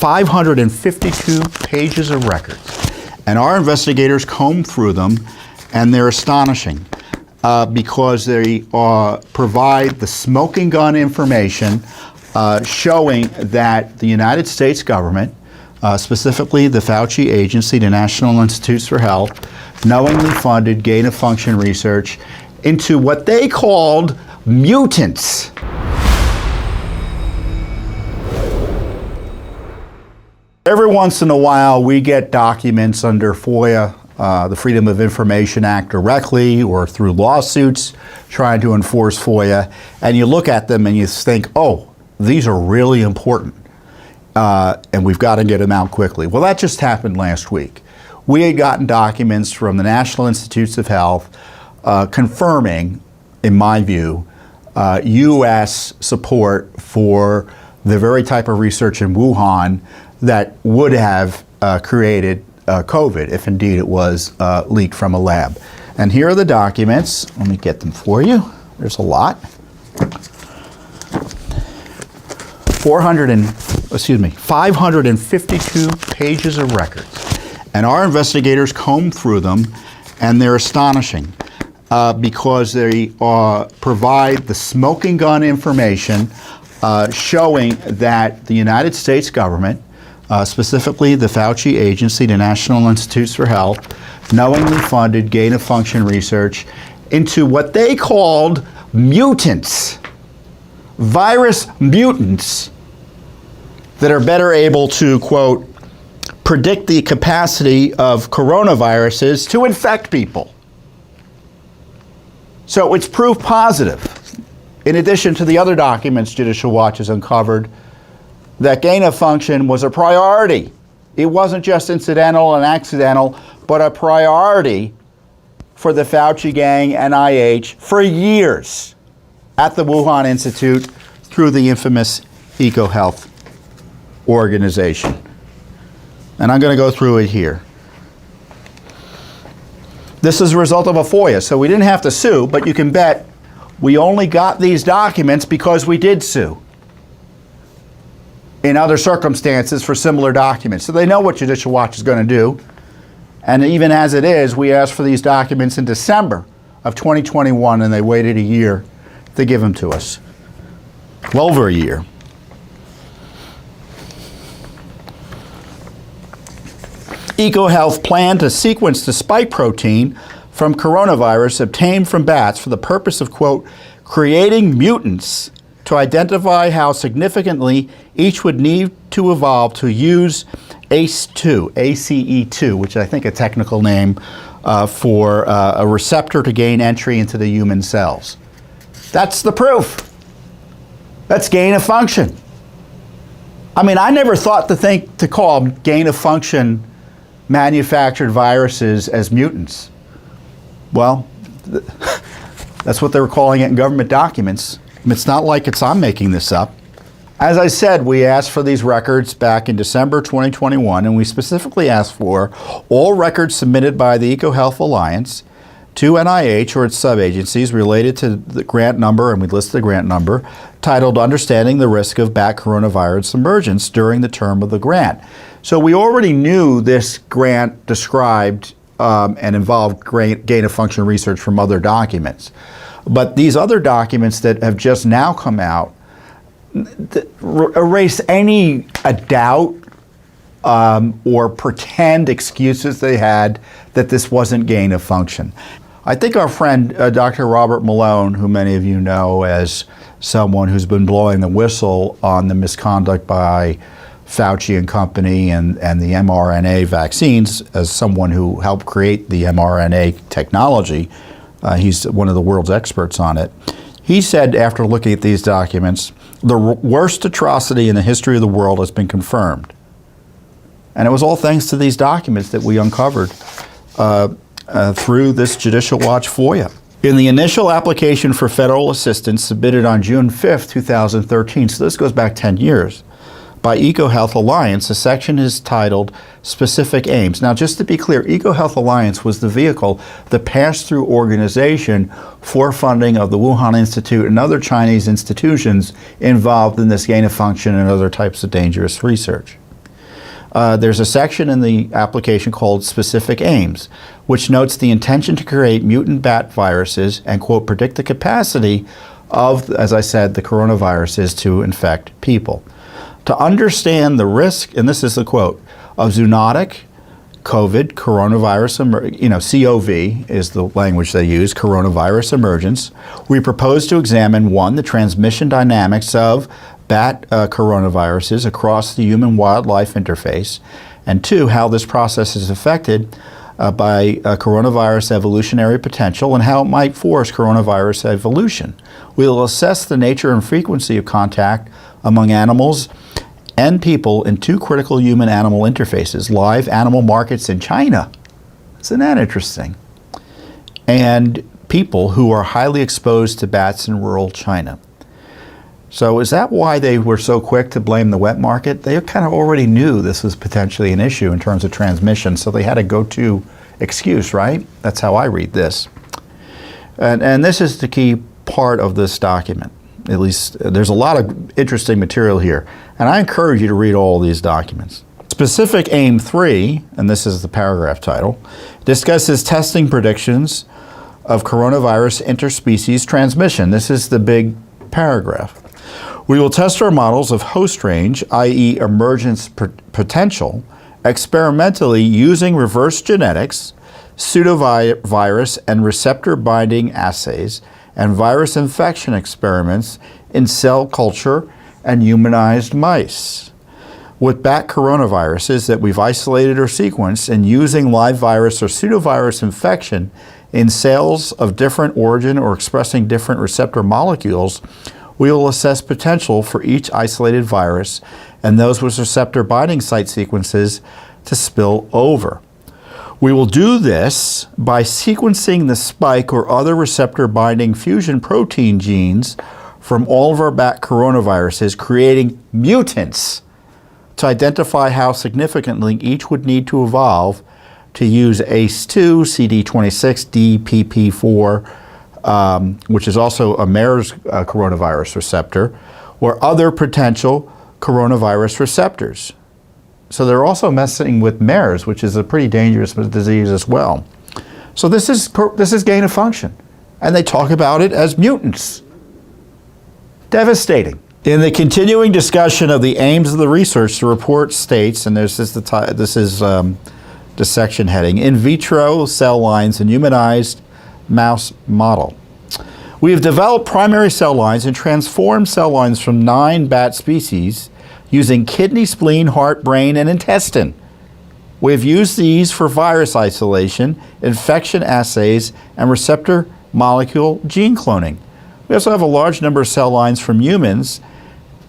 552 pages of records. And our investigators combed through them, and they're astonishing because they provide the smoking gun information showing that the United States government, specifically the Fauci agency, the National Institutes for Health, knowingly funded gain-of-function research into what they called mutants. Every once in a while, we get documents under FOIA, the Freedom of Information Act, directly or through lawsuits trying to enforce FOIA, and you look at them and you think, oh, these are really important, and we've got to get them out quickly. Well, that just happened last week. We had gotten documents from the National Institutes of Health confirming, in my view, U.S. support for the very type of research in Wuhan that would have created COVID, if indeed it was leaked from a lab. And here are the documents. Let me get them for you. There's a lot. 552 pages of records. And our investigators combed through them, and they're astonishing because they provide the smoking gun information showing that the United States government, specifically the Fauci agency, the National Institutes for Health, knowingly funded gain-of-function research into what they called mutants, virus mutants that are better able to, quote, predict the capacity of coronaviruses to infect people. So it's proof positive, in addition to the other documents Judicial Watch has uncovered, that gain-of-function was a priority. It wasn't just incidental and accidental, but a priority for the Fauci gang, NIH, for years at the Wuhan Institute through the infamous EcoHealth organization. And I'm going to go through it here. This is a result of a FOIA, so we didn't have to sue, but you can bet we only got these documents because we did sue in other circumstances for similar documents. So they know what Judicial Watch is going to do. And even as it is, we asked for these documents in December of 2021, and they waited a year to give them to us. Well over a year. EcoHealth planned to sequence the spike protein from coronavirus obtained from bats for the purpose of, quote, creating mutants to identify how significantly each would need to evolve to use ACE2, ACE2, which I think a technical name for a receptor to gain entry into the human cells. That's the proof. That's gain of function. I mean, I never thought to call gain of function manufactured viruses as mutants. Well, that's what they were calling it in government documents. It's not like I'm making this up. As I said, we asked for these records back in December 2021, and we specifically asked for all records submitted by the EcoHealth Alliance to NIH or its sub-agencies related to the grant number, and we listed the grant number, titled Understanding the Risk of Bat Coronavirus Emergence during the term of the grant. So we already knew this grant described and involved gain-of-function research from other documents. But these other documents that have just now come out erase any doubt or pretend excuses they had that this wasn't gain-of-function. I think our friend Dr. Robert Malone, who many of you know as someone who's been blowing the whistle on the misconduct by Fauci and company and the mRNA vaccines, as someone who helped create the mRNA technology, he's one of the world's experts on it. He said, after looking at these documents, the worst atrocity in the history of the world has been confirmed. And it was all thanks to these documents that we uncovered through this Judicial Watch FOIA. In the initial application for federal assistance submitted on June 5th, 2013, so this goes back 10 years, by EcoHealth Alliance, a section is titled Specific Aims. Now, just to be clear, EcoHealth Alliance was the vehicle, the pass-through organization for funding of the Wuhan Institute and other Chinese institutions involved in this gain-of-function and other types of dangerous research. There's a section in the application called Specific Aims, which notes the intention to create mutant bat viruses and, quote, predict the capacity of, as I said, the coronaviruses to infect people. To understand the risk, and this is the quote, of zoonotic COVID, coronavirus, CoV is the language they use, coronavirus emergence, we propose to examine, 1, the transmission dynamics of bat coronaviruses across the human-wildlife interface, and 2, how this process is affected by coronavirus evolutionary potential and how it might force coronavirus evolution. We will assess the nature and frequency of contact among animals and people in 2 critical human-animal interfaces, live animal markets in China, isn't that interesting, and people who are highly exposed to bats in rural China. So is that why they were so quick to blame the wet market? They kind of already knew this was potentially an issue in terms of transmission, so they had a go-to excuse, right? That's how I read this. And this is the key part of this document. At least there's a lot of interesting material here, and I encourage you to read all these documents. Specific Aim 3, and this is the paragraph title, discusses testing predictions of coronavirus interspecies transmission. This is the big paragraph. We will test our models of host range, i.e. emergence potential, experimentally using reverse genetics, pseudovirus and receptor binding assays, and virus infection experiments in cell culture and humanized mice. With bat coronaviruses that we've isolated or sequenced, and using live virus or pseudovirus infection in cells of different origin or expressing different receptor molecules, we will assess potential for each isolated virus and those with receptor binding site sequences to spill over. We will do this by sequencing the spike or other receptor binding fusion protein genes from all of our bat coronaviruses, creating mutants to identify how significantly each would need to evolve to use ACE2, CD26, DPP4, which is also a MERS coronavirus receptor, or other potential coronavirus receptors. So they're also messing with MERS, which is a pretty dangerous disease as well. So this is gain of function, and they talk about it as mutants. Devastating. In the continuing discussion of the aims of the research, the report states, and this is the section heading, in vitro cell lines and humanized mouse model. We have developed primary cell lines and transformed cell lines from 9 bat species using kidney, spleen, heart, brain, and intestine. We have used these for virus isolation, infection assays, and receptor molecule gene cloning. We also have a large number of cell lines from humans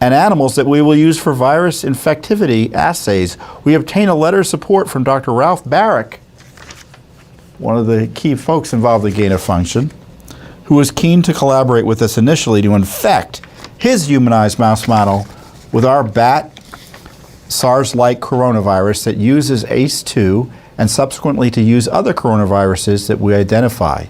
and animals that we will use for virus infectivity assays. We obtained a letter of support from Dr. Ralph Barrick, one of the key folks involved in gain of function, who was keen to collaborate with us initially to infect his humanized mouse model with our bat SARS-like coronavirus that uses ACE2 and subsequently to use other coronaviruses that we identify.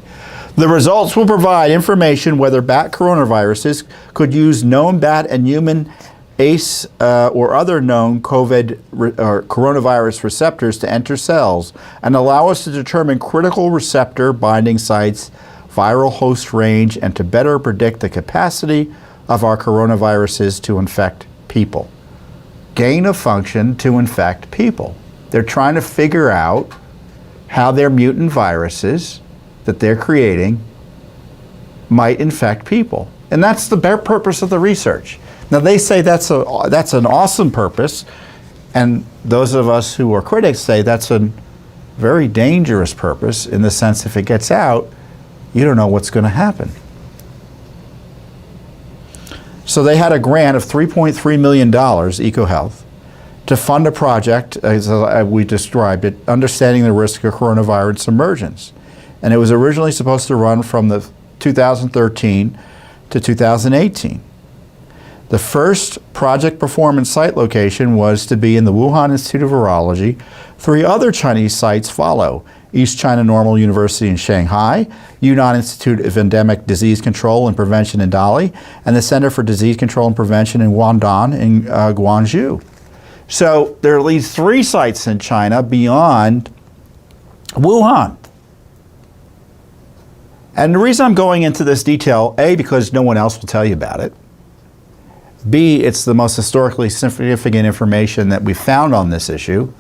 The results will provide information whether bat coronaviruses could use known bat and human ACE or other known COVID or coronavirus receptors to enter cells and allow us to determine critical receptor binding sites, viral host range, and to better predict the capacity of our coronaviruses to infect people. Gain of function to infect people. They're trying to figure out how their mutant viruses that they're creating might infect people. And that's the bare purpose of the research. Now they say that's an awesome purpose, and those of us who are critics say that's a very dangerous purpose in the sense if it gets out, you don't know what's going to happen. So they had a grant of $3.3 million, EcoHealth, to fund a project, as we described it, understanding the risk of coronavirus emergence. And it was originally supposed to run from the 2013 to 2018. The first project performance site location was to be in the Wuhan Institute of Virology. 3 other Chinese sites follow: East China Normal University in Shanghai, Wuhan Institute of Endemic Disease Control and Prevention in Dali, and the Center for Disease Control and Prevention in Guangdong in Guangzhou. So there are at least 3 sites in China beyond Wuhan. And the reason I'm going into this detail, A, because no one else will tell you about it. B, it's the most historically significant information that we found on this issue.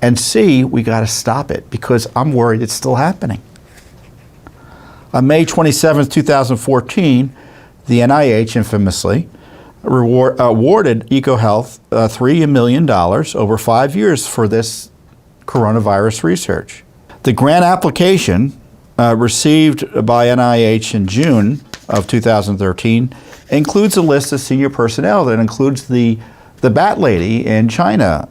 And C, we got to stop it because I'm worried it's still happening. On May 27, 2014, the NIH infamously awarded EcoHealth $3 million over 5 years for this coronavirus research. The grant application received by NIH in June of 2013 includes a list of senior personnel that includes the bat lady in China,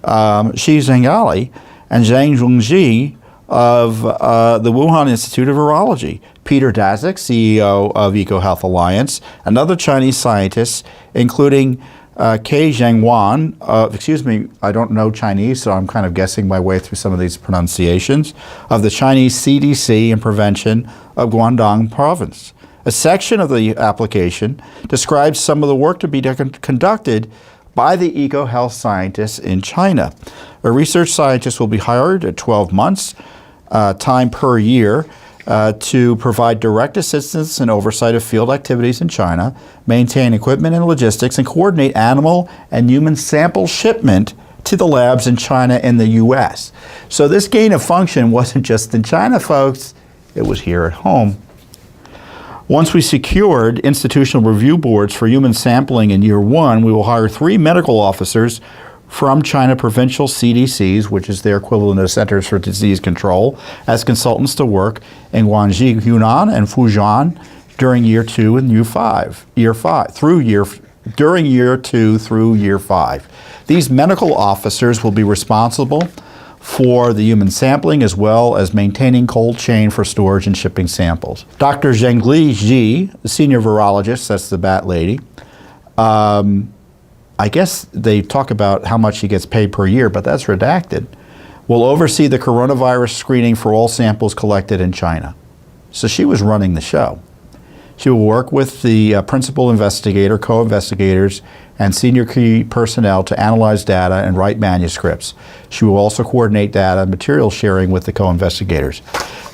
Shi Zhengali, and Zhang Zhongji of the Wuhan Institute of Virology, Peter Daszak, CEO of EcoHealth Alliance, and other Chinese scientists, including Ke Zhengwan, I don't know Chinese, so I'm kind of guessing my way through some of these pronunciations, of the Chinese CDC and Prevention of Guangdong Province. A section of the application describes some of the work to be conducted by the EcoHealth scientists in China. A research scientist will be hired at 12 months time per year to provide direct assistance and oversight of field activities in China, maintain equipment and logistics, and coordinate animal and human sample shipment to the labs in China and the US. So this gain of function wasn't just in China, folks, it was here at home. Once we secured institutional review boards for human sampling in year 1, we will hire 3 medical officers from China provincial CDCs, which is their equivalent of Centers for Disease Control, as consultants to work in Guangxi, Hunan, and Fujian during year 2 and during year 2 through year 5. These medical officers will be responsible for the human sampling as well as maintaining cold chain for storage and shipping samples. Dr. Zhengli Ji, the senior virologist, that's the bat lady, I guess they talk about how much he gets paid per year, but that's redacted, will oversee the coronavirus screening for all samples collected in China. So she was running the show. She will work with the principal investigator, co-investigators, and senior key personnel to analyze data and write manuscripts. She will also coordinate data and material sharing with the co-investigators.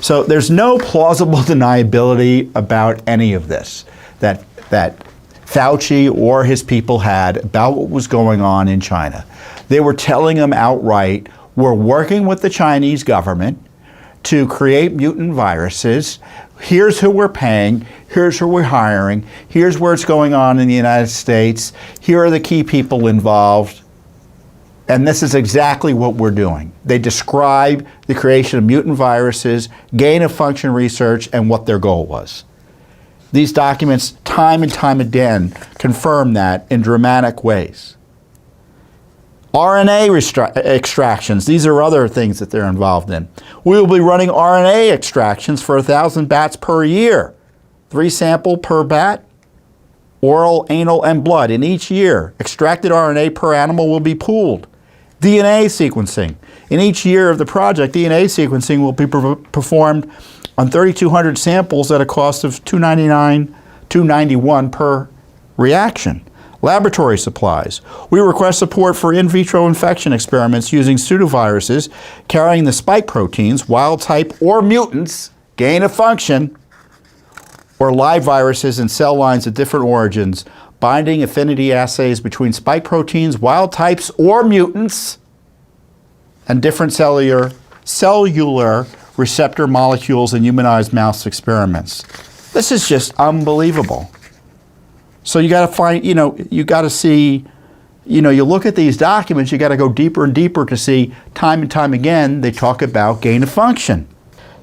So there's no plausible deniability about any of this that Fauci or his people had about what was going on in China. They were telling them outright, we're working with the Chinese government to create mutant viruses. Here's who we're paying. Here's who we're hiring. Here's where it's going on in the United States. Here are the key people involved. And this is exactly what we're doing. They describe the creation of mutant viruses, gain of function research, and what their goal was. These documents, time and time again, confirm that in dramatic ways. RNA extractions, these are other things that they're involved in. We will be running RNA extractions for 1,000 bats per year. 3 sample per bat, oral, anal, and blood in each year. Extracted RNA per animal will be pooled. DNA sequencing. In each year of the project, DNA sequencing will be performed on 3,200 samples at a cost of $291 per reaction. Laboratory supplies. We request support for in vitro infection experiments using pseudoviruses carrying the spike proteins, wild type or mutants, gain of function, or live viruses and cell lines of different origins, binding affinity assays between spike proteins, wild types or mutants, and different cellular receptor molecules in humanized mouse experiments. This is just unbelievable. So you got to find, you got to see, you look at these documents, you got to go deeper and deeper to see time and time again, they talk about gain of function.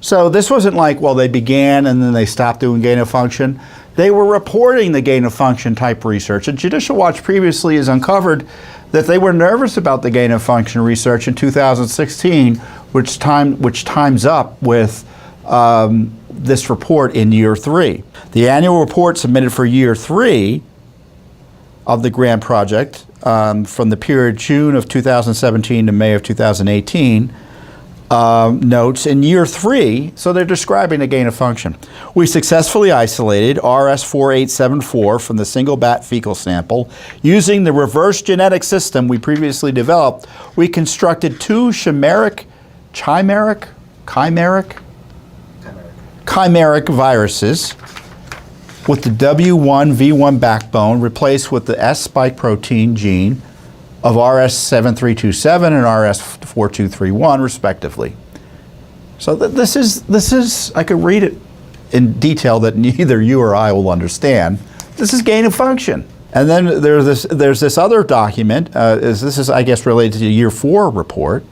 So this wasn't like, well, they began and then they stopped doing gain of function. They were reporting the gain of function type research. And Judicial Watch previously has uncovered that they were nervous about the gain of function research in 2016, which times up with this report in year 3. The annual report submitted for year 3 of the grant project from the period June of 2017 to May of 2018 notes in year 3, so they're describing a gain of function. We successfully isolated RS4874 from the single bat fecal sample. Using the reverse genetic system we previously developed, we constructed 2 chimeric viruses with the W1V1 backbone replaced with the S spike protein gene of RS7327 and RS4231 respectively. So this is, I could read it in detail that neither you or I will understand. This is gain of function. And then there's this other document, this is I guess related to the year 4 report.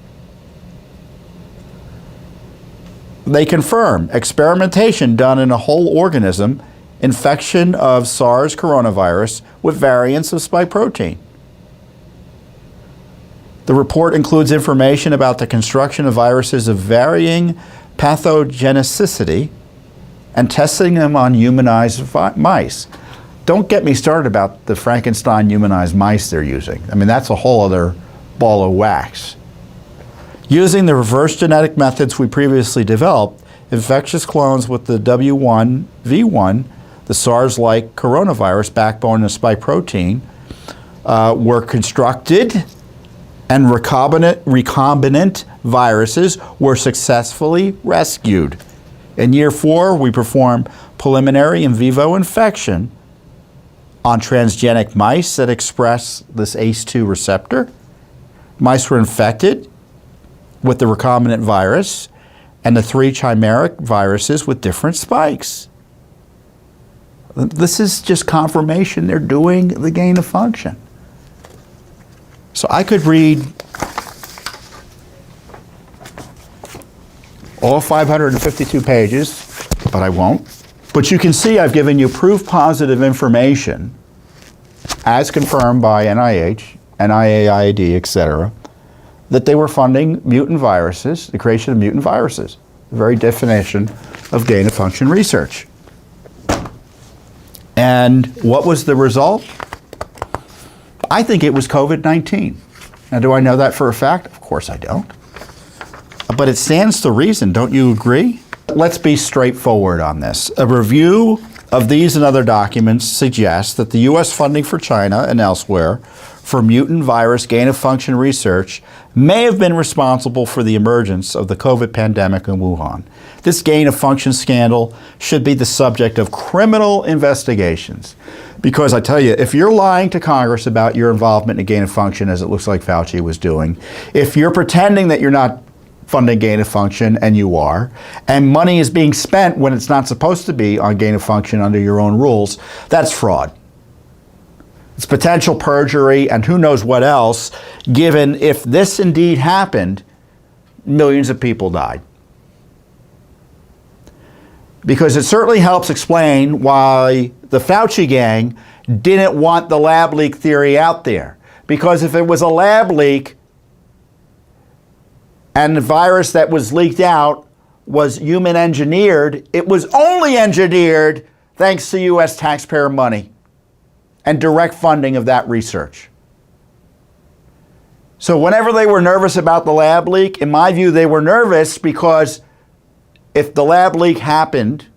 They confirm experimentation done in a whole organism, infection of SARS coronavirus with variants of spike protein. The report includes information about the construction of viruses of varying pathogenicity and testing them on humanized mice. Don't get me started about the Frankenstein humanized mice they're using. I mean, that's a whole other ball of wax. Using the reverse genetic methods we previously developed, infectious clones with the W1V1, the SARS-like coronavirus backbone and spike protein, were constructed, and recombinant viruses were successfully rescued. In year 4, we performed preliminary in vivo infection on transgenic mice that express this ACE2 receptor. Mice were infected with the recombinant virus and the 3 chimeric viruses with different spikes. This is just confirmation they're doing the gain of function. So I could read all 552 pages, but I won't. But you can see I've given you proof positive information as confirmed by NIH, NIAID, etc., that they were funding mutant viruses, the creation of mutant viruses, the very definition of gain of function research. And what was the result? I think it was COVID-19. Now, do I know that for a fact? Of course I don't. But it stands to reason, don't you agree? Let's be straightforward on this. A review of these and other documents suggests that the U.S. funding for China and elsewhere for mutant virus gain of function research may have been responsible for the emergence of the COVID pandemic in Wuhan. This gain of function scandal should be the subject of criminal investigations. Because I tell you, if you're lying to Congress about your involvement in gain of function, as it looks like Fauci was doing, if you're pretending that you're not funding gain of function, and you are, and money is being spent when it's not supposed to be on gain of function under your own rules, that's fraud. It's potential perjury and who knows what else, given if this indeed happened, millions of people died. Because it certainly helps explain why the Fauci gang didn't want the lab leak theory out there. Because if it was a lab leak and the virus that was leaked out was human engineered, it was only engineered thanks to US taxpayer money and direct funding of that research. So whenever they were nervous about the lab leak, in my view, they were nervous because if the lab leak happened,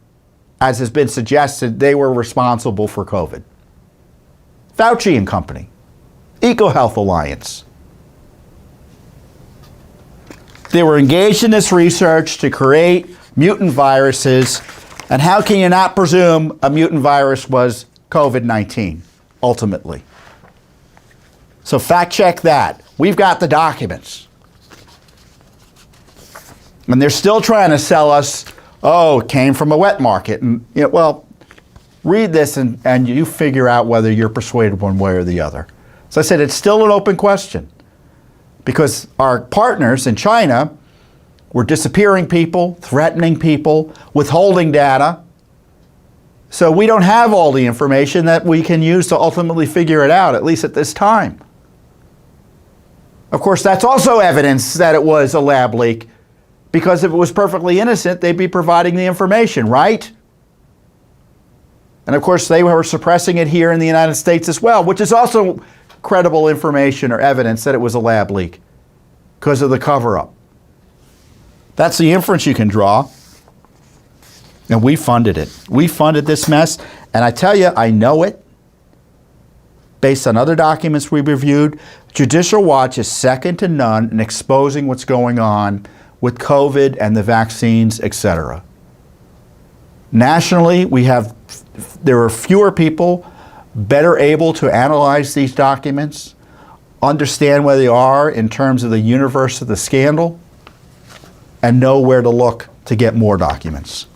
as has been suggested, they were responsible for COVID. Fauci and company, EcoHealth Alliance. They were engaged in this research to create mutant viruses, and how can you not presume a mutant virus was COVID-19, ultimately? So fact check that. We've got the documents. And they're still trying to sell us, oh, it came from a wet market. And, you know, well, read this and you figure out whether you're persuaded one way or the other. So I said, it's still an open question. Because our partners in China were disappearing people, threatening people, withholding data. So we don't have all the information that we can use to ultimately figure it out, at least at this time. Of course, that's also evidence that it was a lab leak, because if it was perfectly innocent, they'd be providing the information, right? And of course, they were suppressing it here in the United States as well, which is also credible information or evidence that it was a lab leak because of the cover-up. That's the inference you can draw. And we funded it. We funded this mess. And I tell you, I know it. Based on other documents we've reviewed, Judicial Watch is second to none in exposing what's going on with COVID and the vaccines, etc. Nationally, there are fewer people better able to analyze these documents, understand where they are in terms of the universe of the scandal, and know where to look to get more documents.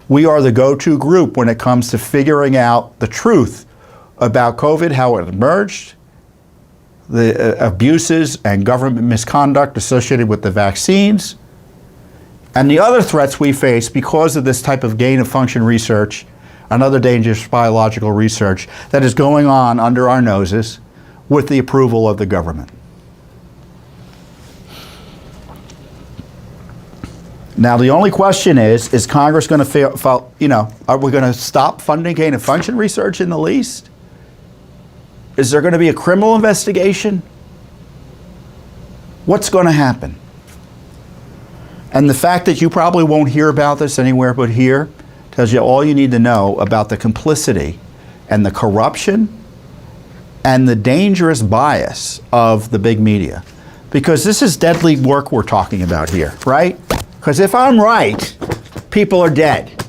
We are the go-to group when it comes to figuring out the truth about COVID, how it emerged, the abuses and government misconduct associated with the vaccines, and the other threats we face because of this type of gain-of-function research and other dangerous biological research that is going on under our noses with the approval of the government. Now, the only question is Congress going to are we going to stop funding gain-of-function research in the least? Is there going to be a criminal investigation? What's going to happen? And the fact that you probably won't hear about this anywhere but here tells you all you need to know about the complicity and the corruption and the dangerous bias of the big media. Because this is deadly work we're talking about here, right? Because if I'm right, people are dead.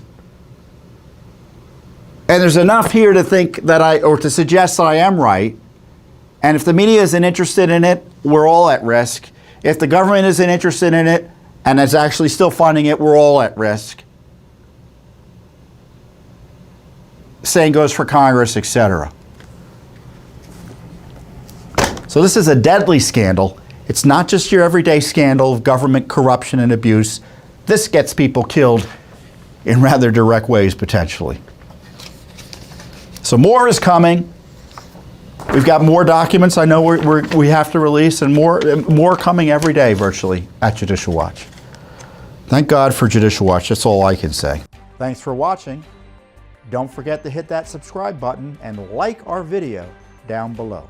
And there's enough here to think that to suggest that I am right. And if the media isn't interested in it, we're all at risk. If the government isn't interested in it and is actually still funding it, we're all at risk. Same goes for Congress, etc. So this is a deadly scandal. It's not just your everyday scandal of government corruption and abuse. This gets people killed in rather direct ways, potentially. So more is coming. We've got more documents I know we have to release, and more coming every day virtually at Judicial Watch. Thank God for Judicial Watch. That's all I can say. Thanks for watching. Don't forget to hit that subscribe button and like our video down below.